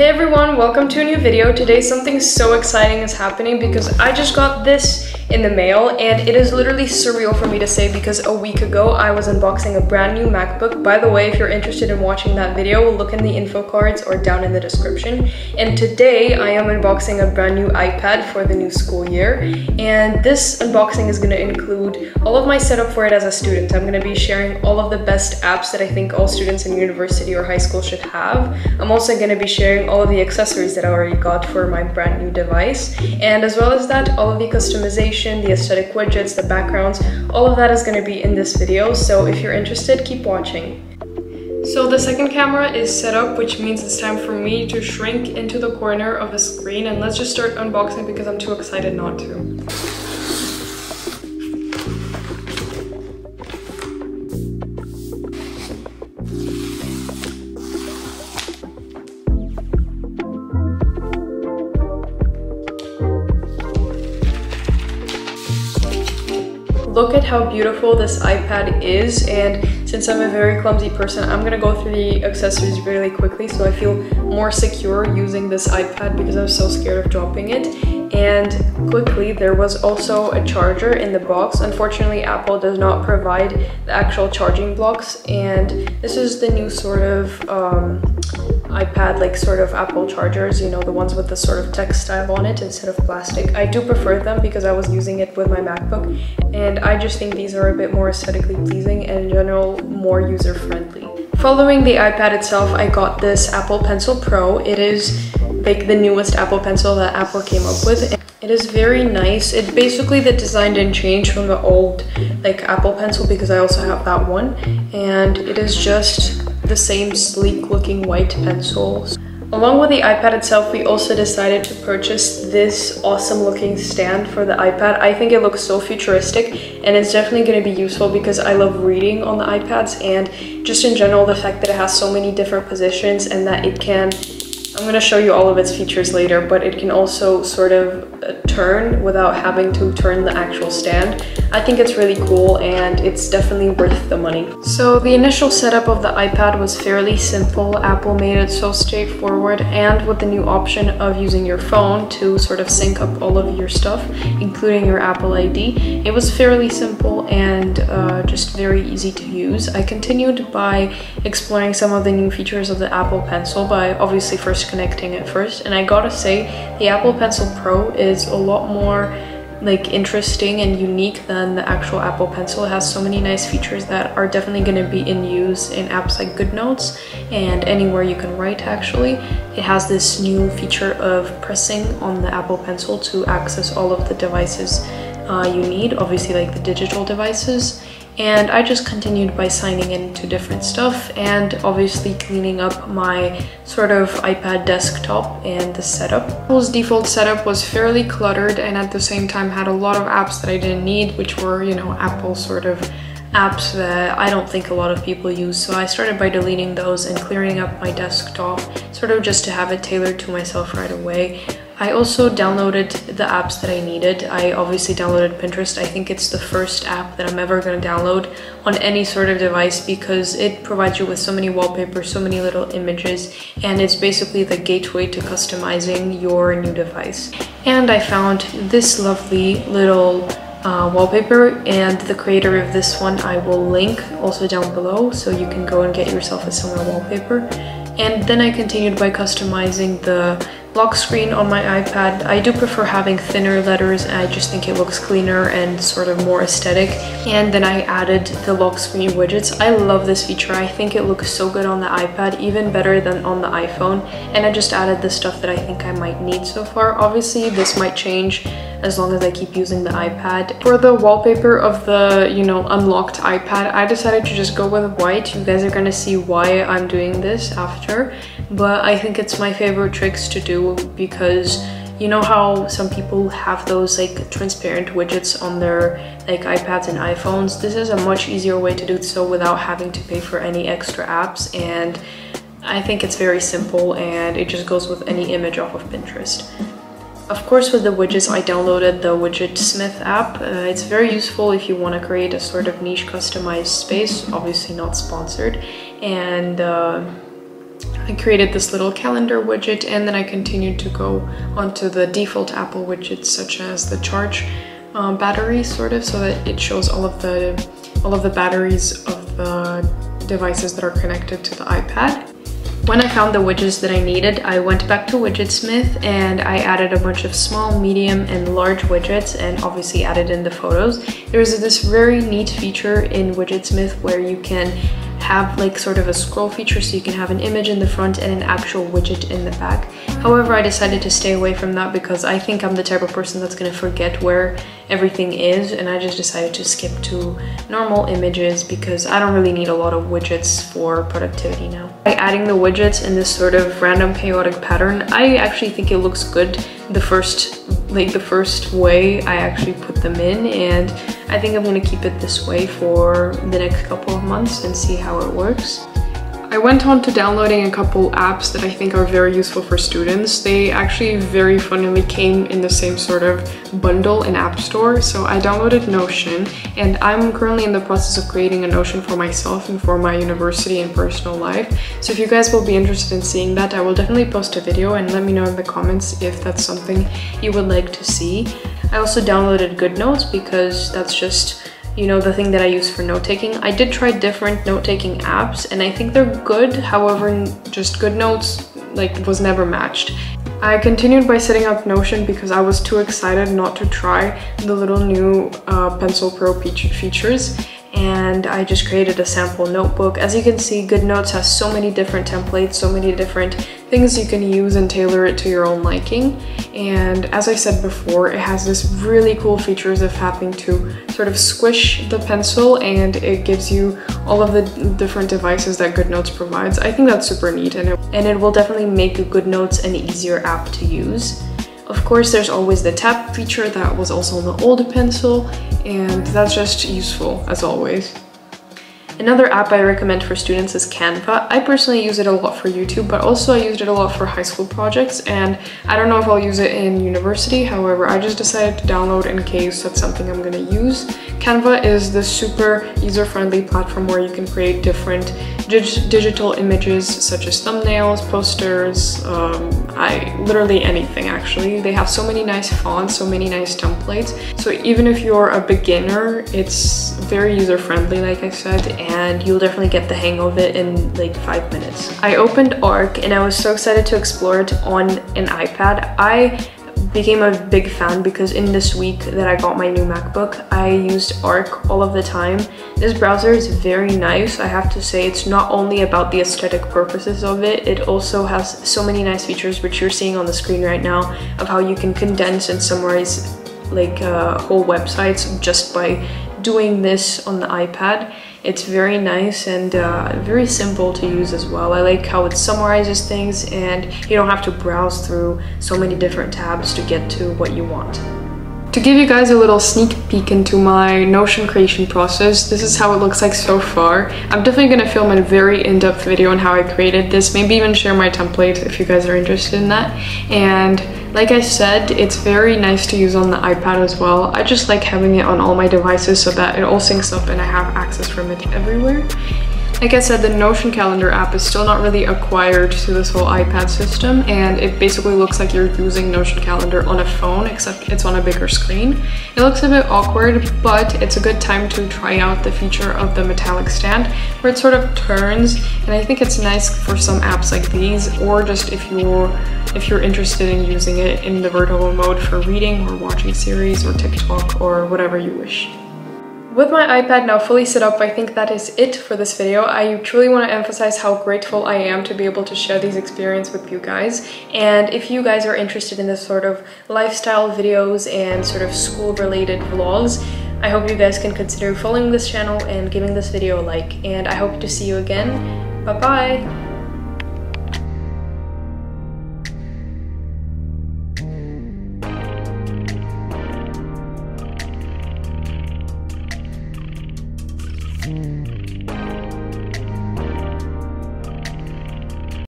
Hey everyone, welcome to a new video. Today something so exciting is happening because I just got this in the mail and it is literally surreal for me to say because a week ago I was unboxing a brand new MacBook. By the way, if you're interested in watching that video, look in the info cards or down in the description. And today I am unboxing a brand new iPad for the new school year. And this unboxing is going to include all of my setup for it as a student. I'm going to be sharing all of the best apps that I think all students in university or high school should have. I'm also going to be sharing all of the accessories that I already got for my brand new device, and as well as that, all of the customization, the aesthetic widgets, the backgrounds, all of that is going to be in this video. So if you're interested, keep watching. So the second camera is set up, which means it's time for me to shrink into the corner of the screen, and let's just start unboxing because I'm too excited not to. Look at how beautiful this iPad is, and since I'm a very clumsy person, I'm gonna go through the accessories really quickly so I feel more secure using this iPad because I'm so scared of dropping it. And quickly, there was also a charger in the box. Unfortunately, Apple does not provide the actual charging blocks, and this is the new sort of iPad, like sort of Apple chargers, you know, the ones with the sort of textile on it instead of plastic. I do prefer them because I was using it with my MacBook, and I just think these are a bit more aesthetically pleasing and in general more user-friendly. Following the iPad itself, I got this Apple Pencil Pro. It is like the newest Apple Pencil that Apple came up with. It is very nice. It basically, the design didn't change from the old like Apple Pencil because I also have that one, and it is just the same sleek looking white pencil. Along with the iPad itself, we also decided to purchase this awesome looking stand for the iPad. I think it looks so futuristic, and it's definitely going to be useful because I love reading on the iPads, and just in general the fact that it has so many different positions and that it can, I'm going to show you all of its features later, but it can also sort of turn without having to turn the actual stand. I think it's really cool and it's definitely worth the money. So the initial setup of the iPad was fairly simple. Apple made it so straightforward, and with the new option of using your phone to sort of sync up all of your stuff, including your Apple ID, it was fairly simple and just very easy to use. I continued by exploring some of the new features of the Apple Pencil by obviously first connecting it first, and I gotta say the Apple Pencil Pro is a lot more like interesting and unique than the actual Apple Pencil. It has so many nice features that are definitely going to be in use in apps like GoodNotes and anywhere you can write. Actually, it has this new feature of pressing on the Apple Pencil to access all of the devices you need, obviously like the digital devices. And I just continued by signing into different stuff and obviously cleaning up my sort of iPad desktop and the setup. Apple's default setup was fairly cluttered and at the same time had a lot of apps that I didn't need, which were, you know, Apple sort of apps that I don't think a lot of people use. So I started by deleting those and clearing up my desktop, sort of just to have it tailored to myself right away. I also downloaded the apps that I needed. I obviously downloaded Pinterest. I think it's the first app that I'm ever going to download on any sort of device because it provides you with so many wallpapers, so many little images, and it's basically the gateway to customizing your new device. And I found this lovely little wallpaper, and the creator of this one I will link also down below so you can go and get yourself a similar wallpaper. And then I continued by customizing the lock screen on my iPad. I do prefer having thinner letters, and I just think it looks cleaner and sort of more aesthetic. And then I added the lock screen widgets. I love this feature. I think it looks so good on the iPad, even better than on the iPhone. And I just added the stuff that I think I might need so far. Obviously, this might change as long as I keep using the iPad. For the wallpaper of the, you know, unlocked iPad, I decided to just go with white. You guys are gonna see why I'm doing this after, but I think it's my favorite tricks to do because you know how some people have those like transparent widgets on their like iPads and iPhones? This is a much easier way to do so without having to pay for any extra apps, and I think it's very simple and it just goes with any image off of Pinterest. Of course, with the widgets, I downloaded the Widgetsmith app. It's very useful if you want to create a sort of niche customized space, obviously not sponsored. And I created this little calendar widget, and then I continued to go onto the default Apple widgets, such as the charge battery, sort of, so that it shows all of the batteries of the devices that are connected to the iPad. When I found the widgets that I needed, I went back to Widgetsmith and I added a bunch of small, medium, and large widgets, and obviously added in the photos. There's this very neat feature in Widgetsmith where you can have like sort of a scroll feature, so you can have an image in the front and an actual widget in the back. However, I decided to stay away from that because I think I'm the type of person that's going to forget where everything is, and I just decided to skip to normal images because I don't really need a lot of widgets for productivity now. By adding the widgets in this sort of random chaotic pattern, I actually think it looks good the first way I actually put them in, and I think I'm going to keep it this way for the next couple of months and see how it works. I went on to downloading a couple apps that I think are very useful for students. They actually very funnily came in the same sort of bundle in App Store. So I downloaded Notion, and I'm currently in the process of creating a Notion for myself and for my university and personal life. So if you guys will be interested in seeing that, I will definitely post a video, and let me know in the comments if that's something you would like to see. I also downloaded GoodNotes because that's just, you know, the thing that I use for note-taking. I did try different note-taking apps and I think they're good, however, just GoodNotes was never matched. I continued by setting up Notion because I was too excited not to try the little new Pencil Pro features, and I just created a sample notebook. As you can see, GoodNotes has so many different templates, so many different things you can use and tailor it to your own liking. And as I said before, it has this really cool features of having to sort of squish the pencil, and it gives you all of the different devices that GoodNotes provides. I think that's super neat, and it will definitely make GoodNotes an easier app to use. Of course, there's always the tap feature that was also on the old Pencil, and that's just useful as always. Another app I recommend for students is Canva. I personally use it a lot for YouTube, but also I used it a lot for high school projects, and I don't know if I'll use it in university. However, I just decided to download in case that's something I'm going to use. Canva is this super user-friendly platform where you can create different digital images such as thumbnails, posters, literally anything actually. They have so many nice fonts, so many nice templates. So even if you're a beginner, it's very user-friendly, like I said, and you'll definitely get the hang of it in like 5 minutes. I opened Arc and I was so excited to explore it on an iPad. I became a big fan because in this week that I got my new MacBook, I used Arc all of the time. This browser is very nice. I have to say, it's not only about the aesthetic purposes of it, it also has so many nice features, which you're seeing on the screen right now, of how you can condense and summarize whole websites just by doing this on the iPad. It's very nice and very simple to use as well. I like how it summarizes things and you don't have to browse through so many different tabs to get to what you want. To give you guys a little sneak peek into my Notion creation process, this is how it looks like so far. I'm definitely going to film a very in-depth video on how I created this, maybe even share my template if you guys are interested in that. And like I said, it's very nice to use on the iPad as well. I just like having it on all my devices so that it all syncs up and I have access from it everywhere. Like I said, the Notion calendar app is still not really acquired to this whole iPad system, and it basically looks like you're using Notion calendar on a phone, except it's on a bigger screen. It looks a bit awkward, but it's a good time to try out the feature of the metallic stand, where it sort of turns, and I think it's nice for some apps like these, or just if you're interested in using it in the vertical mode for reading or watching series or TikTok or whatever you wish. With my iPad now fully set up, I think that is it for this video. I truly want to emphasize how grateful I am to be able to share these experiences with you guys. And if you guys are interested in this sort of lifestyle videos and sort of school-related vlogs, I hope you guys can consider following this channel and giving this video a like. And I hope to see you again. Bye-bye!